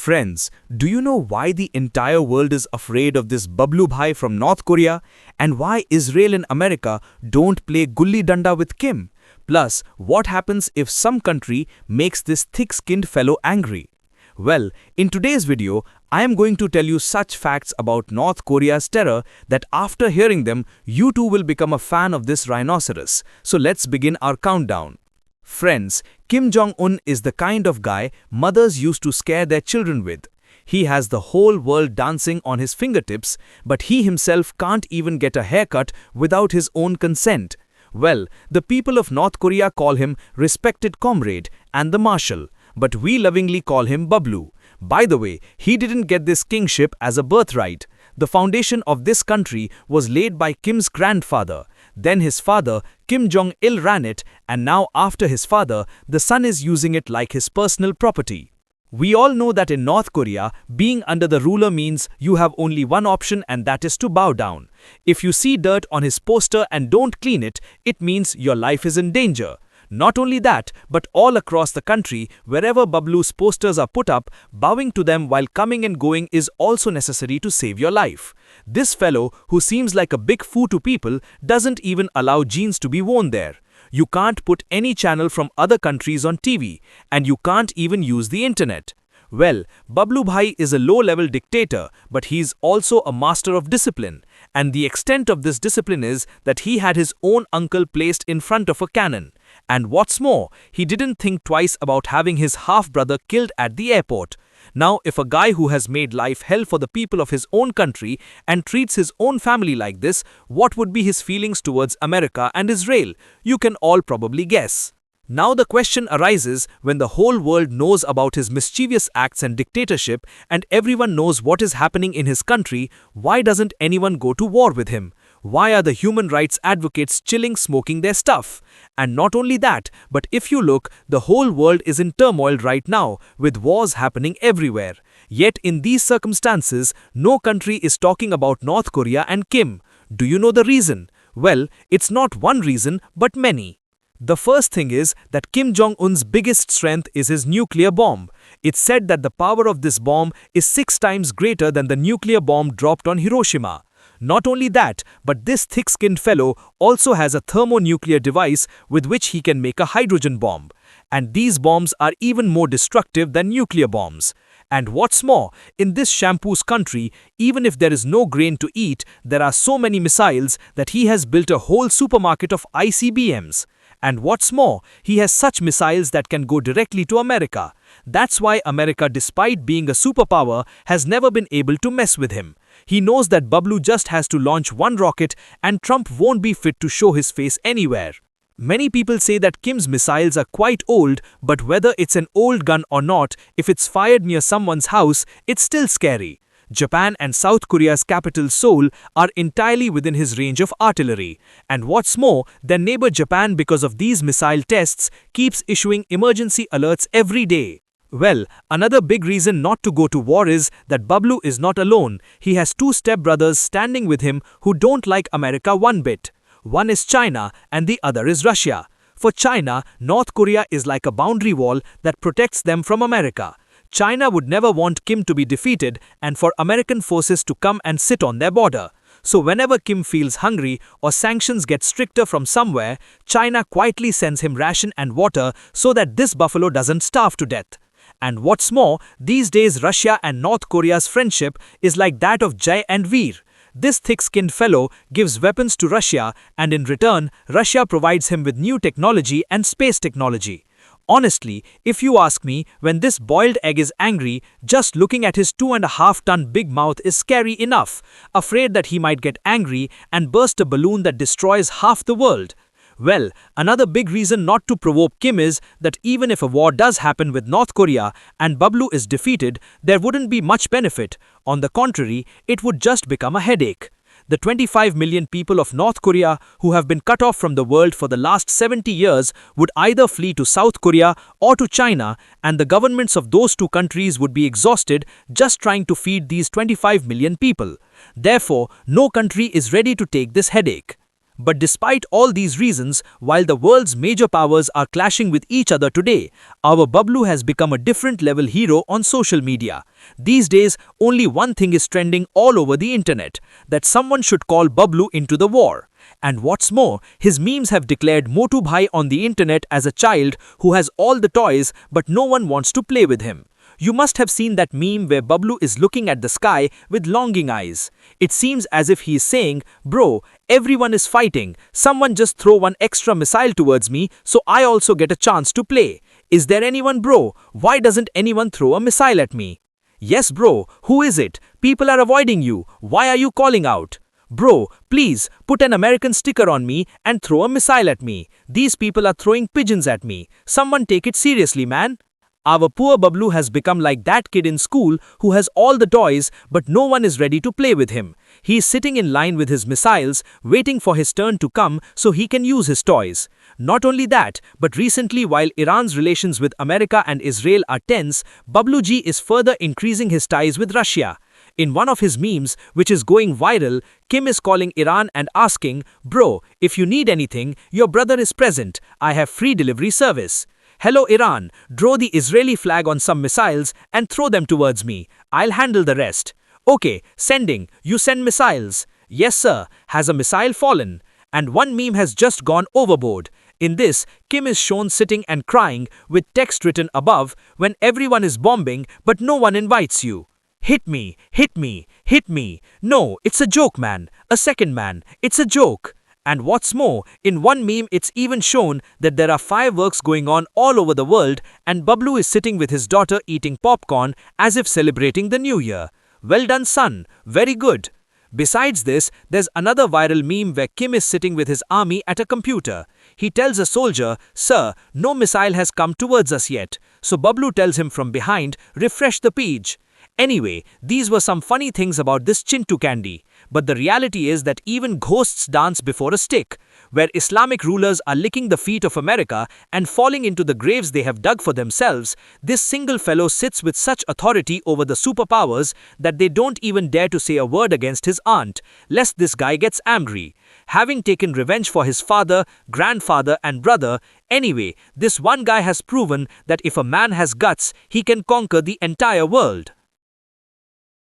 Friends, do you know why the entire world is afraid of this Bablu Bhai from North Korea and why Israel and America don't play gulli danda with Kim? Plus, what happens if some country makes this thick-skinned fellow angry? Well, in today's video, I am going to tell you such facts about North Korea's terror that after hearing them, you too will become a fan of this rhinoceros. So let's begin our countdown. Friends, Kim Jong-un is the kind of guy mothers used to scare their children with. He has the whole world dancing on his fingertips, but he himself can't even get a haircut without his own consent. Well, the people of North Korea call him respected comrade and the marshal, but we lovingly call him Bablu. By the way, he didn't get this kingship as a birthright. The foundation of this country was laid by Kim's grandfather. Then his father, Kim Jong-il, ran it, and now after his father, the son is using it like his personal property. We all know that in North Korea, being under the ruler means you have only one option, and that is to bow down. If you see dirt on his poster and don't clean it, it means your life is in danger. Not only that, but all across the country, wherever Bablu's posters are put up, bowing to them while coming and going is also necessary to save your life. This fellow, who seems like a big foo to people, doesn't even allow jeans to be worn there. You can't put any channel from other countries on TV, and you can't even use the internet. Well, Bablu Bhai is a low-level dictator, but he's also a master of discipline. And the extent of this discipline is that he had his own uncle placed in front of a cannon. And what's more, he didn't think twice about having his half-brother killed at the airport. Now, if a guy who has made life hell for the people of his own country and treats his own family like this, what would be his feelings towards America and Israel? You can all probably guess. Now the question arises, when the whole world knows about his mischievous acts and dictatorship and everyone knows what is happening in his country, why doesn't anyone go to war with him? Why are the human rights advocates chilling smoking their stuff? And not only that, but if you look, the whole world is in turmoil right now, with wars happening everywhere. Yet in these circumstances, no country is talking about North Korea and Kim. Do you know the reason? Well, it's not one reason, but many. The first thing is that Kim Jong-un's biggest strength is his nuclear bomb. It's said that the power of this bomb is 6 times greater than the nuclear bomb dropped on Hiroshima. Not only that, but this thick-skinned fellow also has a thermonuclear device with which he can make a hydrogen bomb. And these bombs are even more destructive than nuclear bombs. And what's more, in this shampoo's country, even if there is no grain to eat, there are so many missiles that he has built a whole supermarket of ICBMs. And what's more, he has such missiles that can go directly to America. That's why America, despite being a superpower, has never been able to mess with him. He knows that Bablu just has to launch one rocket and Trump won't be fit to show his face anywhere. Many people say that Kim's missiles are quite old, but whether it's an old gun or not, if it's fired near someone's house, it's still scary. Japan and South Korea's capital Seoul are entirely within his range of artillery. And what's more, their neighbor Japan, because of these missile tests, keeps issuing emergency alerts every day. Well, another big reason not to go to war is that Bablu is not alone. He has 2 stepbrothers standing with him who don't like America one bit. One is China and the other is Russia. For China, North Korea is like a boundary wall that protects them from America. China would never want Kim to be defeated and for American forces to come and sit on their border. So whenever Kim feels hungry or sanctions get stricter from somewhere, China quietly sends him ration and water so that this buffalo doesn't starve to death. And what's more, these days Russia and North Korea's friendship is like that of Jai and Veer. This thick-skinned fellow gives weapons to Russia, and in return, Russia provides him with new technology and space technology. Honestly, if you ask me, when this boiled egg is angry, just looking at his 2.5-ton big mouth is scary enough, afraid that he might get angry and burst a balloon that destroys half the world. Well, another big reason not to provoke Kim is that even if a war does happen with North Korea and Bablu is defeated, there wouldn't be much benefit. On the contrary, it would just become a headache. The 25 million people of North Korea who have been cut off from the world for the last 70 years would either flee to South Korea or to China, and the governments of those 2 countries would be exhausted just trying to feed these 25 million people. Therefore, no country is ready to take this headache. But despite all these reasons, while the world's major powers are clashing with each other today, our Bablu has become a different level hero on social media. These days, only one thing is trending all over the internet, that someone should call Bablu into the war. And what's more, his memes have declared Motu Bhai on the internet as a child who has all the toys but no one wants to play with him. You must have seen that meme where Bablu is looking at the sky with longing eyes. It seems as if he is saying, "Bro, everyone is fighting. Someone just throw one extra missile towards me so I also get a chance to play. Is there anyone, bro? Why doesn't anyone throw a missile at me?" "Yes, bro. Who is it? People are avoiding you. Why are you calling out?" "Bro, please put an American sticker on me and throw a missile at me. These people are throwing pigeons at me. Someone take it seriously, man." Our poor Bablu has become like that kid in school who has all the toys but no one is ready to play with him. He is sitting in line with his missiles, waiting for his turn to come so he can use his toys. Not only that, but recently while Iran's relations with America and Israel are tense, Bablu ji is further increasing his ties with Russia. In one of his memes, which is going viral, Kim is calling Iran and asking, "Bro, if you need anything, your brother is present. I have free delivery service." "Hello Iran, draw the Israeli flag on some missiles and throw them towards me. I'll handle the rest." "Okay, sending. You send missiles." "Yes sir." "Has a missile fallen?" And one meme has just gone overboard. In this, Kim is shown sitting and crying with text written above, "When everyone is bombing but no one invites you." "Hit me, hit me, hit me. No, it's a joke, man. A second man, it's a joke." And what's more, in one meme it's even shown that there are fireworks going on all over the world and Bablu is sitting with his daughter eating popcorn as if celebrating the new year. Well done son, very good. Besides this, there's another viral meme where Kim is sitting with his army at a computer. He tells a soldier, "Sir, no missile has come towards us yet." So Bablu tells him from behind, "Refresh the page." Anyway, these were some funny things about this Chintu candy. But the reality is that even ghosts dance before a stick. Where Islamic rulers are licking the feet of America and falling into the graves they have dug for themselves, this single fellow sits with such authority over the superpowers that they don't even dare to say a word against his aunt, lest this guy gets angry. Having taken revenge for his father, grandfather and brother, anyway, this one guy has proven that if a man has guts, he can conquer the entire world.